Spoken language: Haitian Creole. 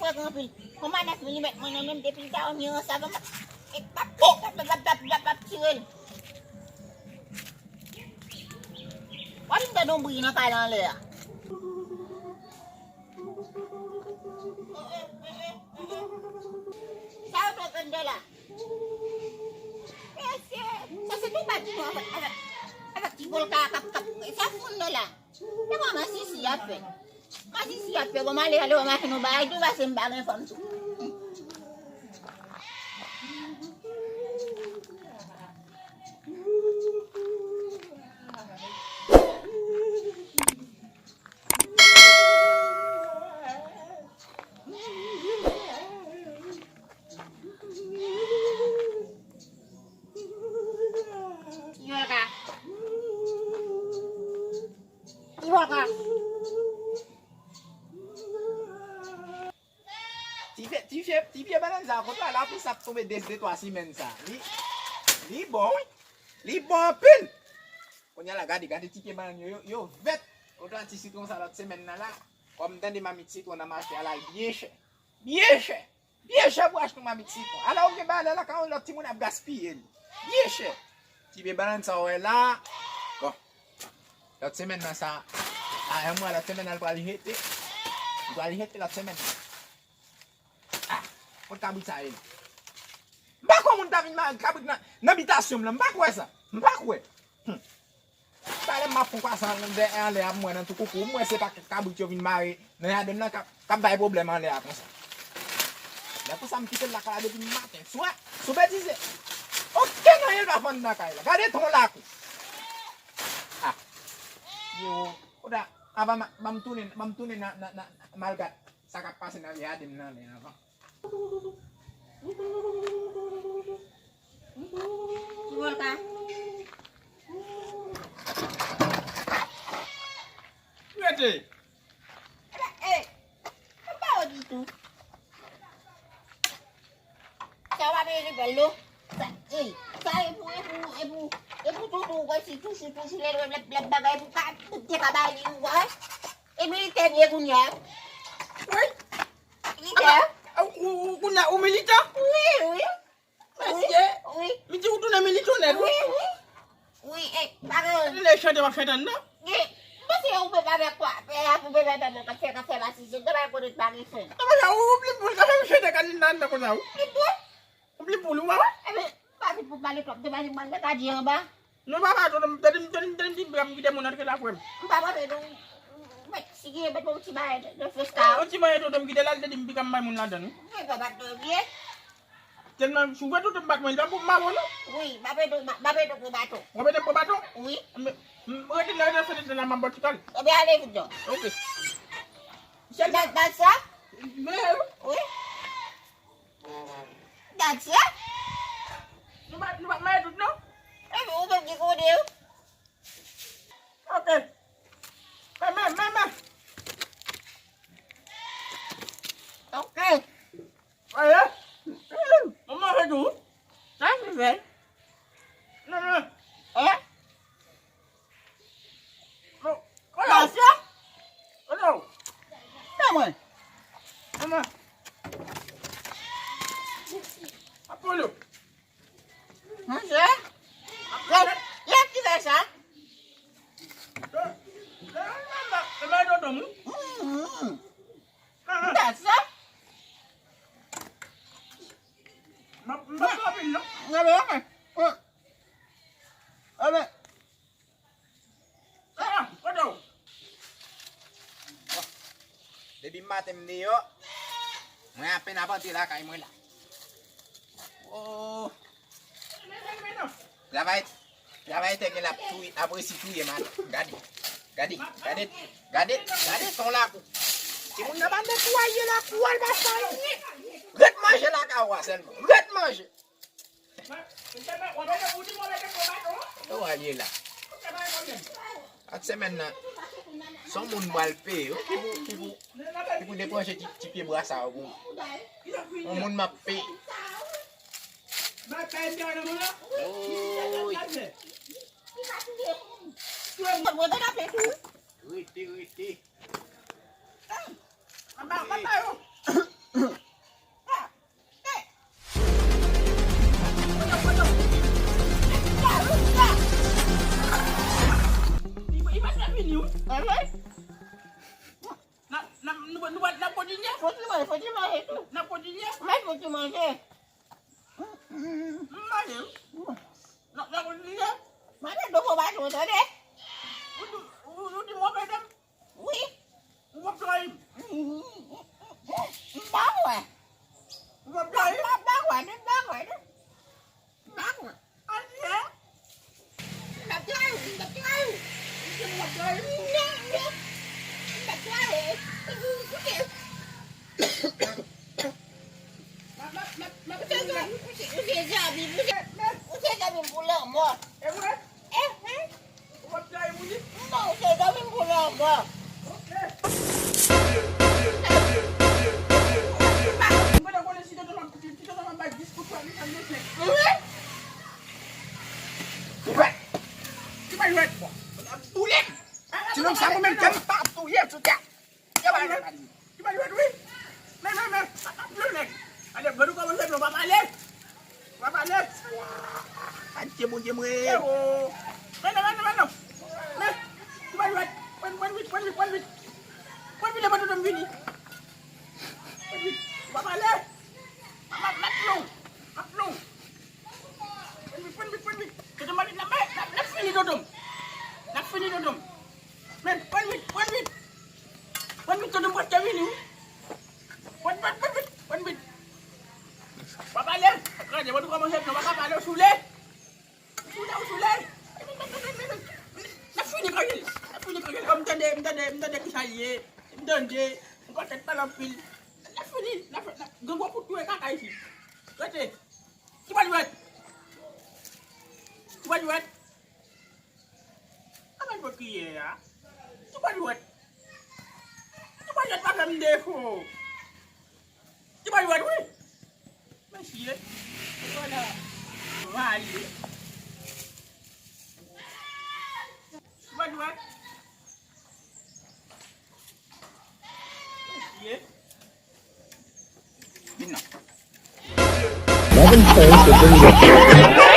fue con el como ana se me no me pintado mi osa ba papok bap chill What in the no bui na kala le Sao to kendala Sa sa tubat mo ada tibol ka kap sa fun nila Tama masisiap eh Masisiap eh gumali halo mahino ba itu ba sembang fam tu Ti fie banan sa ko la pi sap tombe des de 3 semaines ça. Li bon. Li bon pile. On y a la gadi ti fie banan yo vet. Ko to anti citron ça l'autre semaine là. Comme dans des mamie citron on a marché à la bien cher. Bien cher. Bien cher pour acheter mamie citron. Alors on va là quand l'autre petit monde a gaspillé. Bien cher. Ti fie banan ça ouais là. Bon. L'autre semaine là ça ah moi la semaine elle va aller hete. Il va aller hete la semaine. On kabit sa el. Mba kwa moun David ma kabit na habitation la, mba kwa ça. Mba kwa. Pale ma fon kwa sa de en le a moi nan tout coucou, moi c'est pas kabit yo vin mari, nan ya dem nan ka bay problème en le a comme ça. Là pour ça me quitter la kala depuis matin. Soit bêtise. OK nan el va fond na kay la. Gade ton la ko. Ah. Yo, oda ava mam tourner na malgat. Ça ka passer na le a dem nan le avant. Jual ka? Ready? Apa gitu? Siapa beli belu? Saya ibu tuh gua situ lep bagai buka dia kabali gua. Ibu tanya punya. Ini Kuna umilita? Oui. Oui. Miti utuna milito ne? Oui, bago. Le shade wa shade na? Basi ube babe kwa, aku bebe babe kafe basi sing dara ko dit bagi sen. Ama ya ubli bul ka shade kan nan na ko naw. Ibu, Ubli bulu ma? basi pu balik kok basi man ka di ba? No baba to dem di bam gi demonar ke la ko. Baba be do sige ba to ci baye de festa. O ci maye to dem gi delal de dim bi kam may mun la dan. Baba do bien. Tellement su wetu to bat mo dam bu ma wona. Oui, babe do ko bato. Mo be dem ko bato? Oui. Mo di la na fete de la mambo tikal. Obe ale fujo. OK. That's ça? Mais Oui. That's ça? no ba may to no? Ube di ko dio. OK. Ma. Okay. Ayo. Mama hadu. That's it. No. Eh? No. That's ça? No. Come on. Mama. Apollo. Monsieur? Yes, tu fais ça? That's ça? Debi matem ni yo. Mga pinapati la kay mo la. Oh. La vai te que la tui après si tui man. Gade ton la ko. Si moun na bande toyer la poil ba sa. Ret manger la kawa seulement. Ret manger. Oh ali là. At semaine là. Son moun bal pe yo ki pou débrancher ti pied bras ça ou. On moun m'a pe. Oh. Oui. Na podinya. Fatima itu. Na podinya. Mas Fatima deh. Mana? Na podinya. Mana dua batu tadi? Udah di mobil dah. Wih. Mobil lain. Bawa. Mobil lain. Bawa. Ada. Tak tahu. Mobil lain. Tak tahu. Usia kami pulang, Mak. Mobil lain bunyi. Mak, usia kami pulang, Mak. Mana boleh kita dalam bagi diskusi ni kan ni. Cuba lihat. Tulis. Jangan sama macam tak tu ya sudah. Cuba lihat. Cuba lihat weh. Nah. Belum leh. Ada baru kawan saya belum balik. Balik. Anjir bunyi weh. Mana. Nah. Cuba lihat. One week. One week dapat dalam gini. Balik. Maklum. One week. Kita balik nak fini dodom. Men, one week. One week dodom buat kami ni. One week. Bapa le, kerja baru kamu saya nak bapa le Sudah. Nak fini kau kamu tanda kisah Mdande, kau tak tahu pil. Nak fini, ganggu putu kakak isi. Kata, cuba lihat. Apa buat kia ya? Cuba lihat pasal deho. Cuba lihat weh. Masih ada. Wali. Cuba lihat. Masih. Bina. Robin Ford to bring you